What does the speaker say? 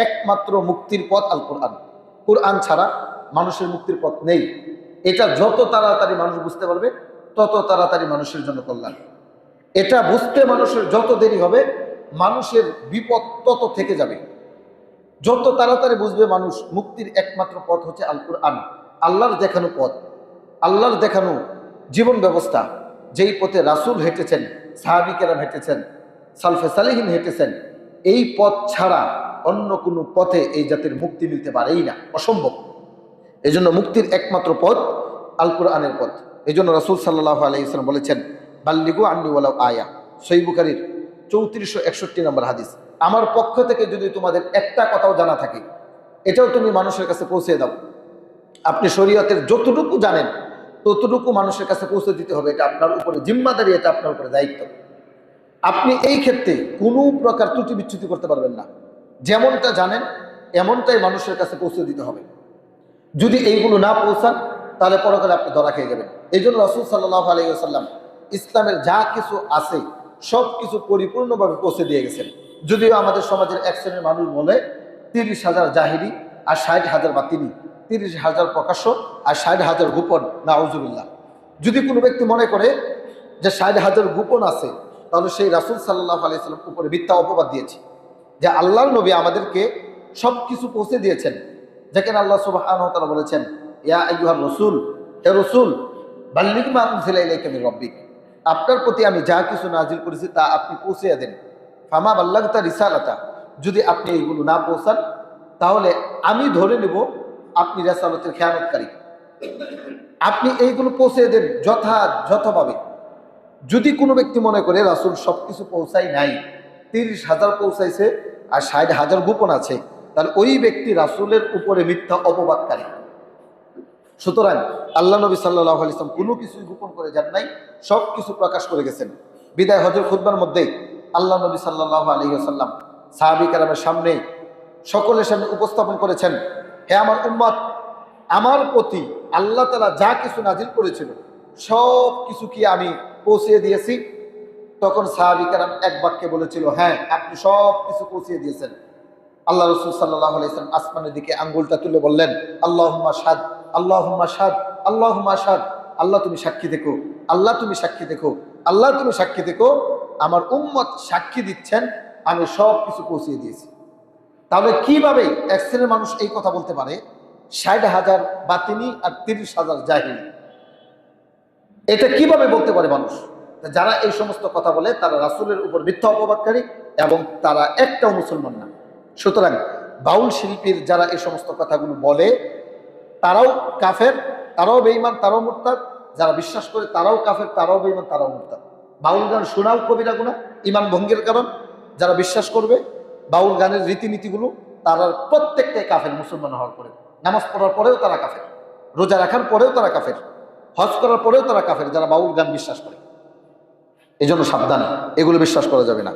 একমাত্র মুক্তির পথ আল কোরআন। কোরআন ছাড়া মানুষের মুক্তির পথ নেই। এটা যত তাড়াতাড়ি মানুষ বুঝতে পারবে তত তাড়াতাড়ি মানুষের জন্য কল্যাণ। এটা বুঝতে মানুষের যত দেরি হবে মানুষের বিপদ তত থেকে যাবে। যত তাড়াতাড়ি বুঝবে মানুষ মুক্তির একমাত্র পথ হচ্ছে আল কোরআন, আল্লাহর দেখানো পথ, আল্লাহর দেখানো জীবন ব্যবস্থা, যেই পথে রাসূল হেঁটেছেন, সাহাবী কেরাম হেঁটেছেন, সালফে সালেহিন হেঁটেছেন। এই পথ ছাড়া অন্য কোনো পথে এই জাতির মুক্তি মিলতে পারেই না, অসম্ভব। এই জন্য মুক্তির একমাত্র পথ আল কোরআনের পথ। এই জন্য রাসূল সাল্লাল্লাহু আলাইহি ওয়াসাল্লাম বলেছেন, বাল্লিগু আন্নি ওয়ালাউ আয়া। সহিহ বুখারীর 3461 নম্বর হাদিস। আমার পক্ষ থেকে যদি তোমাদের একটা কথাও জানা থাকে এটাও তুমি মানুষের কাছে পৌঁছে দাও। আপনি শরীয়তের যতটুকু জানেন ততটুকু মানুষের কাছে পৌঁছে দিতে হবে। এটা আপনার উপরে জিম্মাদারি, এটা আপনার উপরে দায়িত্ব। আপনি এই ক্ষেত্রে কোনো প্রকার ত্রুটি বিচ্যুতি করতে পারবেন না। যেমনটা জানেন এমনটাই মানুষের কাছে পৌঁছে দিতে হবে। যদি এইগুলো না পৌঁছান তাহলে পরকালে আপনি ধরা খেয়ে যাবেন। এই জন্য রাসূল সাল্লাল্লাহু আলাইহি ওয়াসাল্লাম ইসলামের যা কিছু আছে সব কিছু পরিপূর্ণভাবে পৌঁছে দিয়ে গেছেন। যদিও আমাদের সমাজের এক শ্রেণীর মানুষ বলে 30,000 জাহিরি আর 60,000 বাতিনি, 30,000 প্রকাশ্য আর 60,000 গোপন। নাউজুবিল্লাহ। যদি কোনো ব্যক্তি মনে করে যে 60,000 গোপন আছে তাহলে সেই রাসূল সাল্লাল্লাহু আলাইহি ওয়াসাল্লাম উপরে মিথ্যা অপবাদ দিয়েছে। যে আল্লাহর নবী আমাদেরকে সব কিছু পৌঁছে দিয়েছেন, যেখানে আল্লাহ সুবহানাহু ওয়া তাআলা বলেছেন, ইয়া আইয়ুহার রাসূল, হে রাসূল, বাল্লিগ মা উনজিলা ইলাইকা মির রাব্বিক, আপনার প্রতি আমি যা কিছু নাজিল করেছি তা আপনি পৌঁছে দেন। ফামা বাল্লাগতা রিসালাতা, যদি আপনি এইগুলো না পৌঁছান তাহলে আমি ধরে নেব আপনি রিসালাতের খেয়ানতকারী। আপনি এইগুলো পৌঁছে দেন যথাযথভাবে। যদি কোনো ব্যক্তি মনে করে রাসূল সব কিছু পৌঁছাই নাই, 30,000 পৌঁছাইছে আর 60,000 গোপন আছে, তাহলে ওই ব্যক্তি রাসূলের উপরে মিথ্যা অপবাদকারী। সুতরাং আল্লাহ নবী সাল্লাল্লাহু আলাইহি ওয়াসাল্লাম কোনো কিছুই গোপন করে যান নাই, সব কিছু প্রকাশ করে গেছেন। বিদায় হজের খুতবার মধ্যে আল্লাহ নবী সাল্লাল্লাহু আলাইহি ওয়াসাল্লাম সাহাবী কেরামের সামনে, সকলের সামনে উপস্থাপন করেছেন, হে আমার উম্মত, আমার প্রতি আল্লাহ তাআলা যা কিছু নাজিল করেছিল সব কিছু কি আমি পৌঁছে দিয়েছি? তখন সাহাবী কেরাম এক বাক্যে বলেছিল, হ্যাঁ, আপনি সব কিছু পৌঁছে দিয়েছেন। আল্লাহ রাসূল সাল্লাল্লাহু আলাইহি ওয়াসাল্লাম আসমানের দিকে আঙ্গুলটা তুলে বললেন, আল্লাহুম্মা শাহাদ, আল্লাহুম্মা শাহাদ, আল্লাহুম্মা শাহাদ। আল্লাহ তুমি সাক্ষী দেখো, আল্লাহ তুমি সাক্ষী দেখো, আল্লাহ তুমি সাক্ষী দেখো, আমার উম্মত সাক্ষী দিচ্ছেন আমি সব কিছু পৌঁছে দিয়েছি। তাহলে কিভাবে এক শ্রেণীর মানুষ এই কথা বলতে পারে 60,000 বাতিনি আর 30,000 জাহিলি? এটা কিভাবে বলতে পারে মানুষ? যারা এই সমস্ত কথা বলে তারা রাসূলের উপর মিথ্যা অপবাদকারী এবং তারা একটাও মুসলমান না। সুতরাং বাউল শিল্পীর যারা এই সমস্ত কথাগুলো বলে তারাও কাফের, তারাও বেঈমান, তারাও মুরতাদ। যারা বিশ্বাস করে তারাও কাফের, তারাও বেঈমান, তারাও মুরতাদ। বাউল গান শোনাও কবিরা গুনাহ, ঈমান ভঙ্গের কারণ। যারা বিশ্বাস করবে বাউল গানের রীতিনীতিগুলো, তারা প্রত্যেকটাই কাফের মুসলমান হওয়ার পরে। নামাজ পড়ার পরেও তারা কাফের, রোজা রাখার পরেও তারা কাফের, হজ করার পরেও তারা কাফের, যারা বাউল গান বিশ্বাস করে। এই জন্য সাবধান, এগুলো বিশ্বাস করা যাবে না।